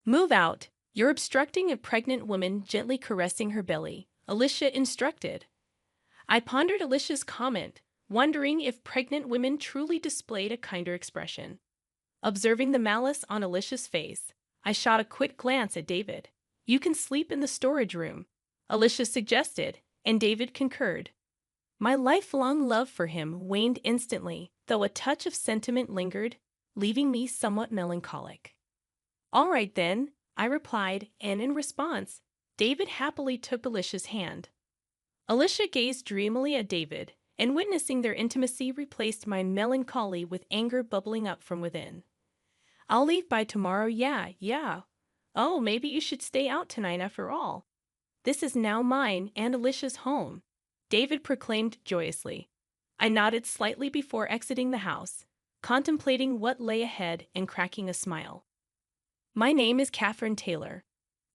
Move out. You're obstructing a pregnant woman gently caressing her belly, Alicia instructed. I pondered Alicia's comment, wondering if pregnant women truly displayed a kinder expression. Observing the malice on Alicia's face, I shot a quick glance at David. You can sleep in the storage room, Alicia suggested, and David concurred. My lifelong love for him waned instantly, though a touch of sentiment lingered, leaving me somewhat melancholic. All right then, I replied, and in response, David happily took Alicia's hand. Alicia gazed dreamily at David, and witnessing their intimacy replaced my melancholy with anger bubbling up from within. I'll leave by tomorrow, yeah. Oh, maybe you should stay out tonight after all. This is now mine and Alicia's home, David proclaimed joyously. I nodded slightly before exiting the house, contemplating what lay ahead and cracking a smile. My name is Catherine Taylor.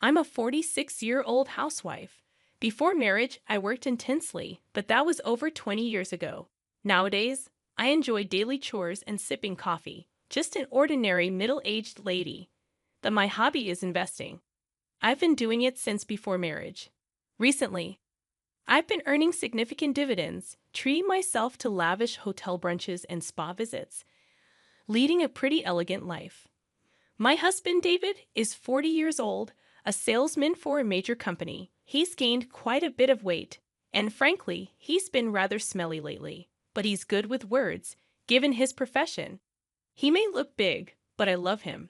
I'm a 46-year-old housewife. Before marriage, I worked intensely, but that was over 20 years ago. Nowadays, I enjoy daily chores and sipping coffee, just an ordinary middle-aged lady. But my hobby is investing. I've been doing it since before marriage. Recently, I've been earning significant dividends, treating myself to lavish hotel brunches and spa visits, leading a pretty elegant life. My husband, David, is 40 years old, a salesman for a major company. He's gained quite a bit of weight, and frankly, he's been rather smelly lately. But he's good with words, given his profession. He may look big, but I love him.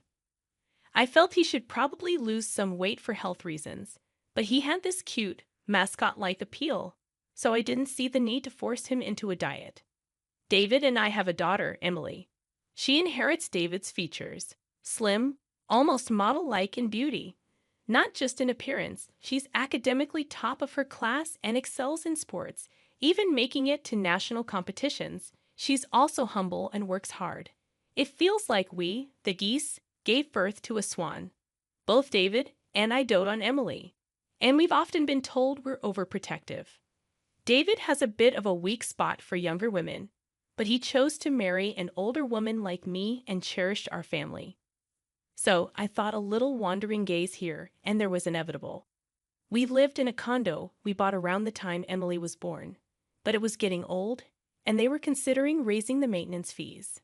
I felt he should probably lose some weight for health reasons, but he had this cute, mascot-like appeal, so I didn't see the need to force him into a diet. David and I have a daughter, Emily. She inherits David's features. Slim, almost model-like in beauty. Not just in appearance, she's academically top of her class and excels in sports, even making it to national competitions. She's also humble and works hard. It feels like we, the geese, gave birth to a swan. Both David and I dote on Emily, and we've often been told we're overprotective. David has a bit of a weak spot for younger women, but he chose to marry an older woman like me and cherished our family. So I thought a little wandering gaze here, and there was inevitable. We lived in a condo we bought around the time Emily was born, but it was getting old, and they were considering raising the maintenance fees.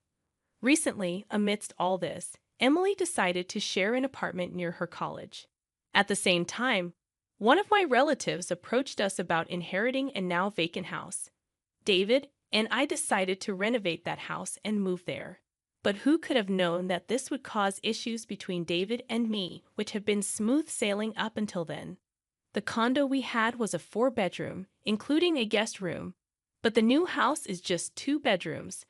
Recently, amidst all this, Emily decided to share an apartment near her college. At the same time, one of my relatives approached us about inheriting a now vacant house. David and I decided to renovate that house and move there. But who could have known that this would cause issues between David and me, which have been smooth sailing up until then? The condo we had was a 4-bedroom, including a guest room, but the new house is just 2 bedrooms.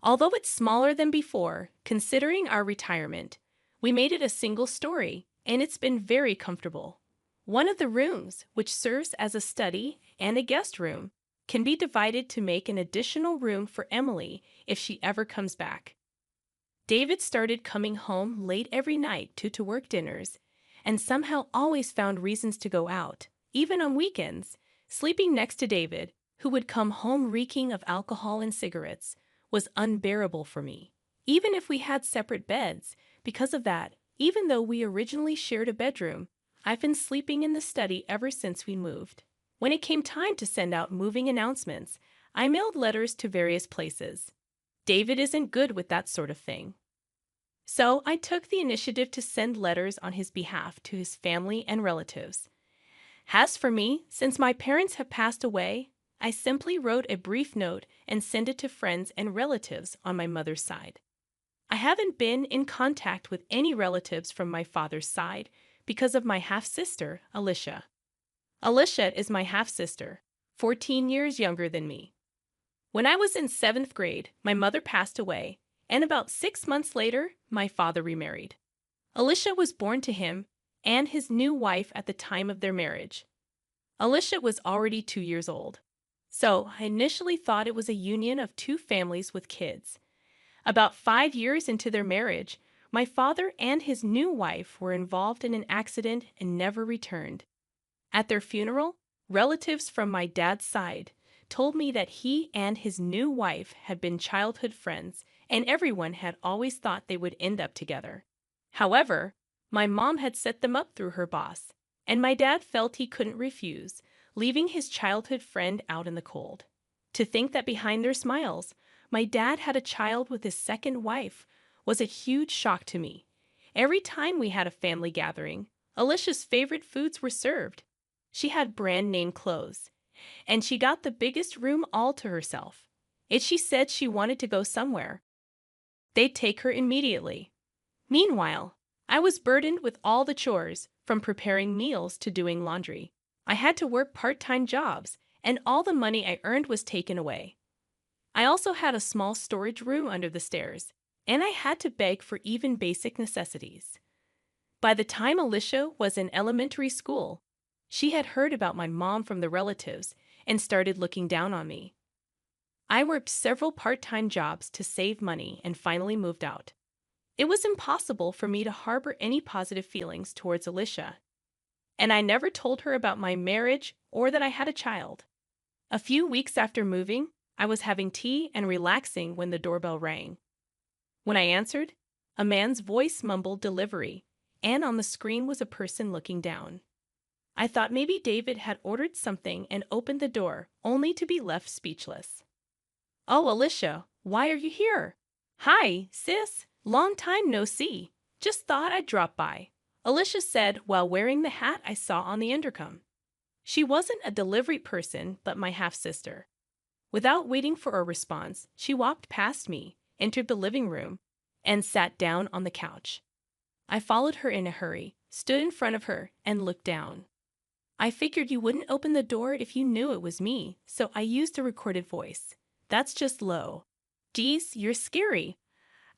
Although it's smaller than before, considering our retirement, we made it a single story, and it's been very comfortable. One of the rooms, which serves as a study and a guest room, can be divided to make an additional room for Emily if she ever comes back. David started coming home late every night to work dinners, and somehow always found reasons to go out, even on weekends. Sleeping next to David, who would come home reeking of alcohol and cigarettes, was unbearable for me, even if we had separate beds. Because of that, even though we originally shared a bedroom, I've been sleeping in the study ever since we moved. When it came time to send out moving announcements, I mailed letters to various places. David isn't good with that sort of thing. So I took the initiative to send letters on his behalf to his family and relatives. As for me, since my parents have passed away, I simply wrote a brief note and sent it to friends and relatives on my mother's side. I haven't been in contact with any relatives from my father's side because of my half-sister, Alicia. Alicia is my half-sister, 14 years younger than me. When I was in 7th grade, my mother passed away, and about 6 months later, my father remarried. Alicia was born to him and his new wife at the time of their marriage. Alicia was already 2 years old, so I initially thought it was a union of 2 families with kids. About 5 years into their marriage, my father and his new wife were involved in an accident and never returned. At their funeral, relatives from my dad's side told me that he and his new wife had been childhood friends, and everyone had always thought they would end up together. However, My mom had set them up through her boss, and my dad felt he couldn't refuse, leaving his childhood friend out in the cold. To think that behind their smiles, my dad had a child with his second wife was a huge shock to me. Every time we had a family gathering, Alicia's favorite foods were served. She had brand name clothes, and she got the biggest room all to herself. If she said she wanted to go somewhere, they'd take her immediately. Meanwhile, I was burdened with all the chores, from preparing meals to doing laundry. I had to work part-time jobs, and all the money I earned was taken away. I also had a small storage room under the stairs, and I had to beg for even basic necessities. By the time Alicia was in elementary school, she had heard about my mom from the relatives and started looking down on me. I worked several part-time jobs to save money and finally moved out. It was impossible for me to harbor any positive feelings towards Alicia, and I never told her about my marriage or that I had a child. A few weeks after moving, I was having tea and relaxing when the doorbell rang. When I answered, a man's voice mumbled delivery, and on the screen was a person looking down. I thought maybe David had ordered something and opened the door, only to be left speechless. "Oh, Alicia, why are you here?" "Hi, sis. Long time no see. Just thought I'd drop by," Alicia said while wearing the hat I saw on the intercom. She wasn't a delivery person, but my half-sister. Without waiting for a response, she walked past me, entered the living room, and sat down on the couch. I followed her in a hurry, stood in front of her, and looked down. "I figured you wouldn't open the door if you knew it was me, so I used a recorded voice. That's just low. Geez, you're scary."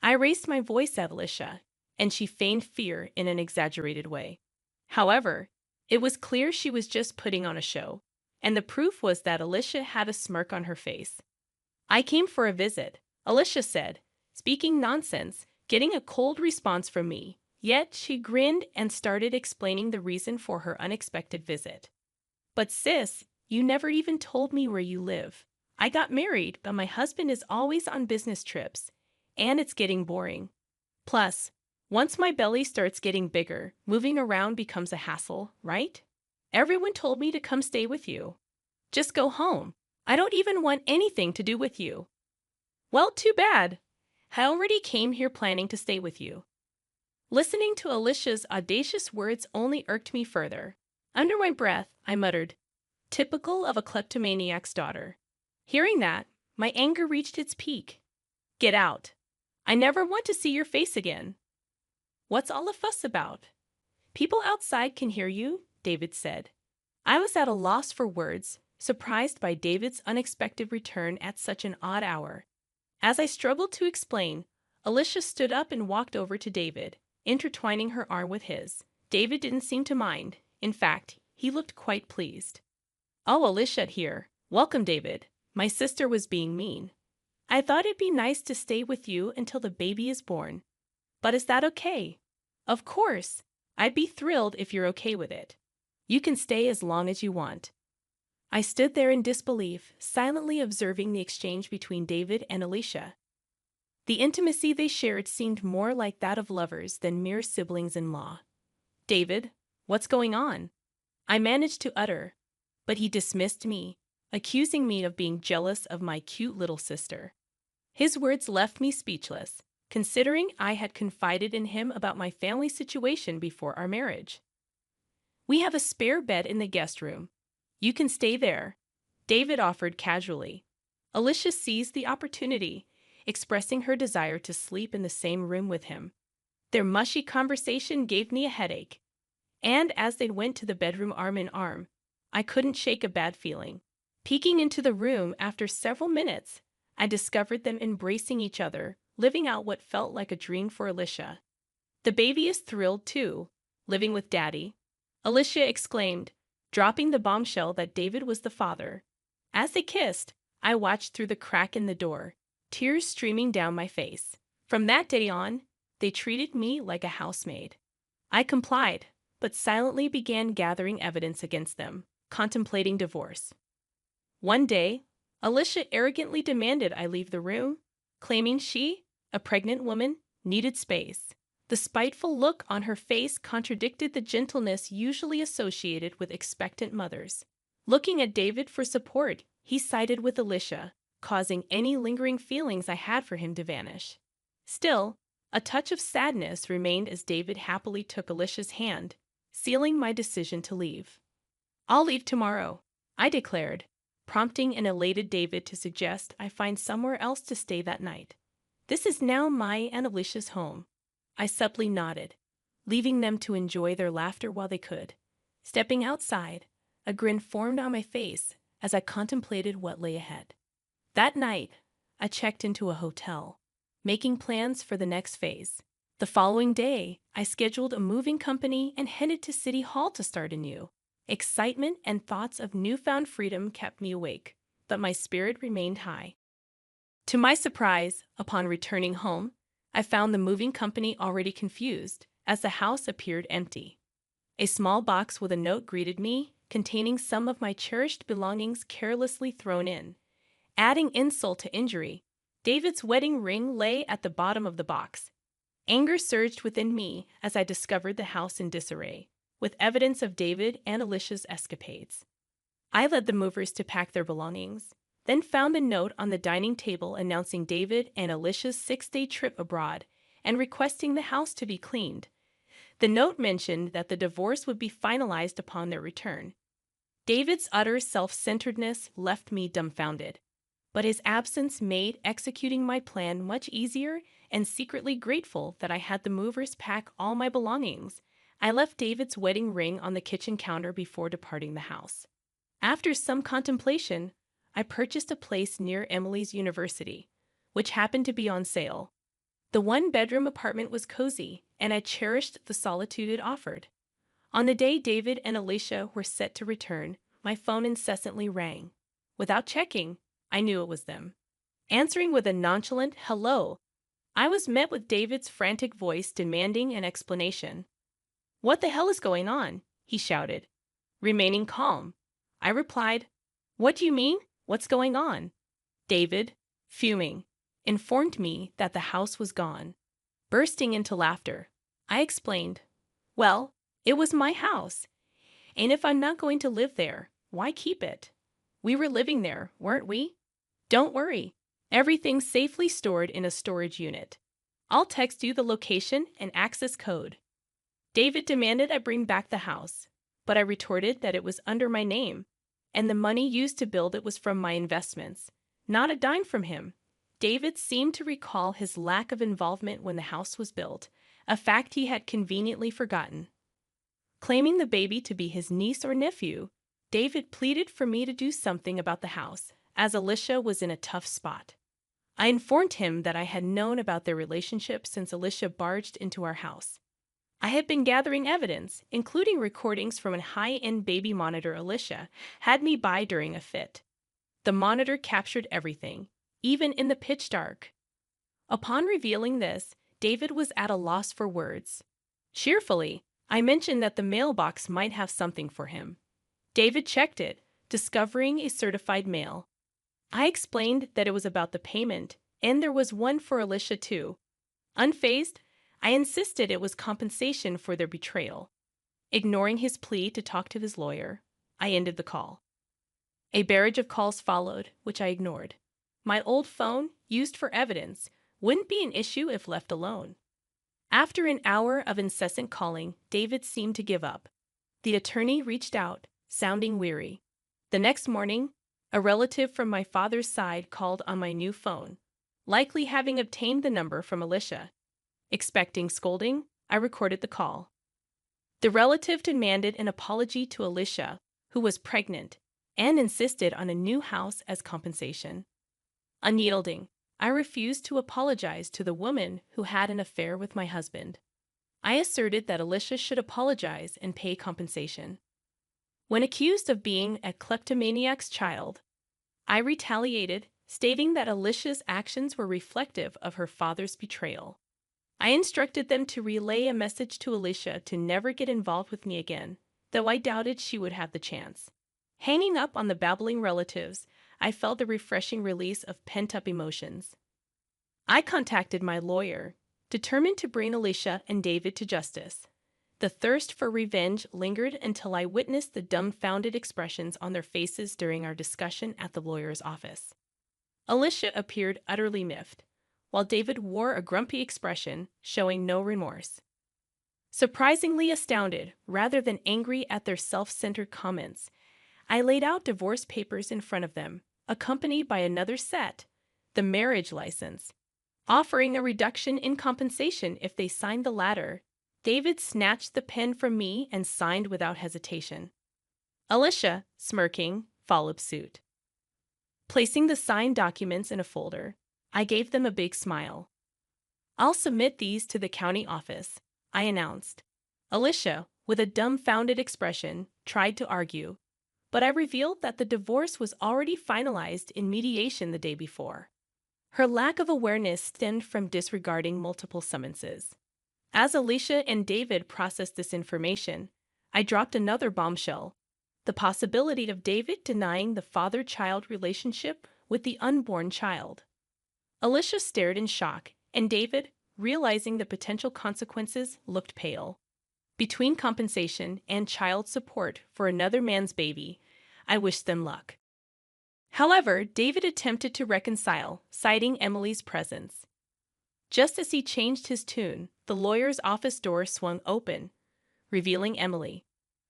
I raised my voice at Alicia, and she feigned fear in an exaggerated way. However, it was clear she was just putting on a show, and the proof was that Alicia had a smirk on her face. "I came for a visit," Alicia said, speaking nonsense, getting a cold response from me. Yet she grinned and started explaining the reason for her unexpected visit. "But sis, you never even told me where you live. I got married, but my husband is always on business trips, and it's getting boring. Plus, once my belly starts getting bigger, moving around becomes a hassle, right? Everyone told me to come stay with you. Just go home. I don't even want anything to do with you." "Well, too bad. I already came here planning to stay with you." Listening to Alicia's audacious words only irked me further. Under my breath, I muttered, "Typical of a kleptomaniac's daughter." Hearing that, my anger reached its peak. "Get out. I never want to see your face again." "What's all the fuss about?" "People outside can hear you," David said. I was at a loss for words, surprised by David's unexpected return at such an odd hour. As I struggled to explain, Alicia stood up and walked over to David, intertwining her arm with his. David didn't seem to mind. In fact, he looked quite pleased. "Oh, Alicia here. Welcome, David. My sister was being mean. I thought it'd be nice to stay with you until the baby is born. But is that okay?" "Of course. I'd be thrilled if you're okay with it. You can stay as long as you want." I stood there in disbelief, silently observing the exchange between David and Alicia. The intimacy they shared seemed more like that of lovers than mere siblings-in-law. "David, what's going on?" I managed to utter, but he dismissed me, accusing me of being jealous of my cute little sister. His words left me speechless, considering I had confided in him about my family situation before our marriage. "We have a spare bed in the guest room. You can stay there," David offered casually. Alicia seized the opportunity, expressing her desire to sleep in the same room with him. Their mushy conversation gave me a headache, and as they went to the bedroom arm in arm, I couldn't shake a bad feeling. Peeking into the room after several minutes, I discovered them embracing each other, living out what felt like a dream for Alicia. "The baby is thrilled too, living with Daddy," Alicia exclaimed, dropping the bombshell that David was the father. As they kissed, I watched through the crack in the door, tears streaming down my face. From that day on, they treated me like a housemaid. I complied, but silently began gathering evidence against them, contemplating divorce. One day, Alicia arrogantly demanded I leave the room, claiming she, a pregnant woman, needed space. The spiteful look on her face contradicted the gentleness usually associated with expectant mothers. Looking at David for support, he sided with Alicia, causing any lingering feelings I had for him to vanish. Still, a touch of sadness remained as David happily took Alicia's hand, sealing my decision to leave. "I'll leave tomorrow," I declared, prompting an elated David to suggest I find somewhere else to stay that night. "This is now my and Alicia's home." I subtly nodded, leaving them to enjoy their laughter while they could. Stepping outside, a grin formed on my face as I contemplated what lay ahead. That night, I checked into a hotel, making plans for the next phase. The following day, I scheduled a moving company and headed to City Hall to start anew. Excitement and thoughts of newfound freedom kept me awake, but my spirit remained high. To my surprise, upon returning home, I found the moving company already confused, as the house appeared empty. A small box with a note greeted me, containing some of my cherished belongings carelessly thrown in. Adding insult to injury, David's wedding ring lay at the bottom of the box. Anger surged within me as I discovered the house in disarray, with evidence of David and Alicia's escapades. I led the movers to pack their belongings, then found the note on the dining table announcing David and Alicia's 6-day trip abroad and requesting the house to be cleaned. The note mentioned that the divorce would be finalized upon their return. David's utter self-centeredness left me dumbfounded, but his absence made executing my plan much easier, and secretly grateful that I had the movers pack all my belongings, I left David's wedding ring on the kitchen counter before departing the house. After some contemplation, I purchased a place near Emily's university, which happened to be on sale. The one-bedroom apartment was cozy, and I cherished the solitude it offered. On the day David and Alicia were set to return, my phone incessantly rang. Without checking, I knew it was them. Answering with a nonchalant hello, I was met with David's frantic voice demanding an explanation. "What the hell is going on?" he shouted. Remaining calm, I replied, "What do you mean? What's going on?" David, fuming, informed me that the house was gone. Bursting into laughter, I explained, "Well, it was my house, and if I'm not going to live there, why keep it? We were living there, weren't we? Don't worry, everything's safely stored in a storage unit. I'll text you the location and access code." David demanded I bring back the house, but I retorted that it was under my name, and the money used to build it was from my investments, not a dime from him. David seemed to recall his lack of involvement when the house was built, a fact he had conveniently forgotten. Claiming the baby to be his niece or nephew, David pleaded for me to do something about the house, as Alicia was in a tough spot. I informed him that I had known about their relationship since Alicia barged into our house. I had been gathering evidence, including recordings from a high-end baby monitor Alicia had me buy during a fit. The monitor captured everything, even in the pitch dark. Upon revealing this, David was at a loss for words. Cheerfully, I mentioned that the mailbox might have something for him. David checked it, discovering a certified mail. I explained that it was about the payment, and there was one for Alicia too. Unfazed, I insisted it was compensation for their betrayal. Ignoring his plea to talk to his lawyer, I ended the call. A barrage of calls followed, which I ignored. My old phone, used for evidence, wouldn't be an issue if left alone. After an hour of incessant calling, David seemed to give up. The attorney reached out, sounding weary. The next morning, a relative from my father's side called on my new phone, likely having obtained the number from Alicia. Expecting scolding, I recorded the call. The relative demanded an apology to Alicia, who was pregnant, and insisted on a new house as compensation. Unyielding, I refused to apologize to the woman who had an affair with my husband. I asserted that Alicia should apologize and pay compensation. When accused of being a kleptomaniac's child, I retaliated, stating that Alicia's actions were reflective of her father's betrayal. I instructed them to relay a message to Alicia to never get involved with me again, though I doubted she would have the chance. Hanging up on the babbling relatives, I felt the refreshing release of pent-up emotions. I contacted my lawyer, determined to bring Alicia and David to justice. The thirst for revenge lingered until I witnessed the dumbfounded expressions on their faces during our discussion at the lawyer's office. Alicia appeared utterly miffed, while David wore a grumpy expression, showing no remorse. Surprisingly astounded, rather than angry at their self-centered comments, I laid out divorce papers in front of them, accompanied by another set, the marriage license, offering a reduction in compensation if they signed the latter. David snatched the pen from me and signed without hesitation. Alicia, smirking, followed suit. Placing the signed documents in a folder, I gave them a big smile. "I'll submit these to the county office," I announced. Alicia, with a dumbfounded expression, tried to argue, but I revealed that the divorce was already finalized in mediation the day before. Her lack of awareness stemmed from disregarding multiple summonses. As Alicia and David processed this information, I dropped another bombshell: the possibility of David denying the father-child relationship with the unborn child. Alicia stared in shock, and David, realizing the potential consequences, looked pale. Between compensation and child support for another man's baby, I wished them luck. However, David attempted to reconcile, citing Emily's presence. Just as he changed his tune, the lawyer's office door swung open, revealing Emily.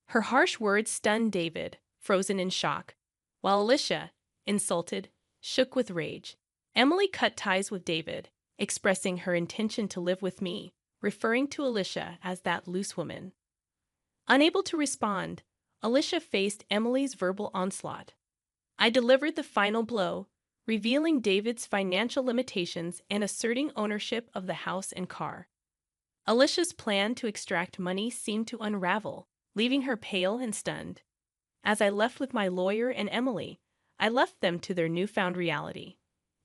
Her harsh words stunned David, frozen in shock, while Alicia, insulted, shook with rage. Emily cut ties with David, expressing her intention to live with me, referring to Alicia as that loose woman. Unable to respond, Alicia faced Emily's verbal onslaught. I delivered the final blow, revealing David's financial limitations and asserting ownership of the house and car. Alicia's plan to extract money seemed to unravel, leaving her pale and stunned. As I left with my lawyer and Emily, I left them to their newfound reality.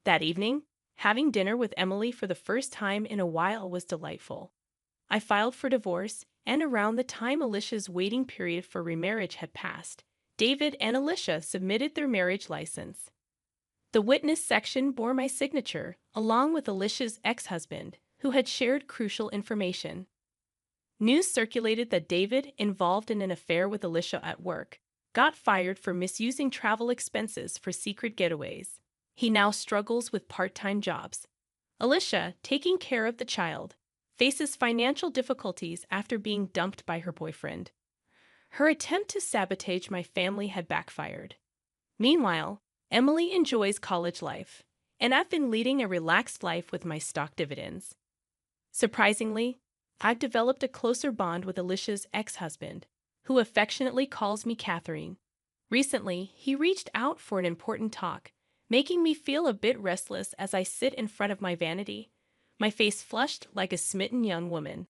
That evening, having dinner with Emily for the first time in a while was delightful. I filed for divorce, and around the time Alicia's waiting period for remarriage had passed, David and Alicia submitted their marriage license. The witness section bore my signature, along with Alicia's ex-husband, who had shared crucial information. News circulated that David, involved in an affair with Alicia at work, got fired for misusing travel expenses for secret getaways. He now struggles with part-time jobs. Alicia, taking care of the child, faces financial difficulties after being dumped by her boyfriend. Her attempt to sabotage my family had backfired. Meanwhile, Emily enjoys college life, and I've been leading a relaxed life with my stock dividends. Surprisingly, I've developed a closer bond with Alicia's ex-husband, who affectionately calls me Catherine. Recently, he reached out for an important talk, making me feel a bit restless as I sit in front of my vanity, my face flushed like a smitten young woman.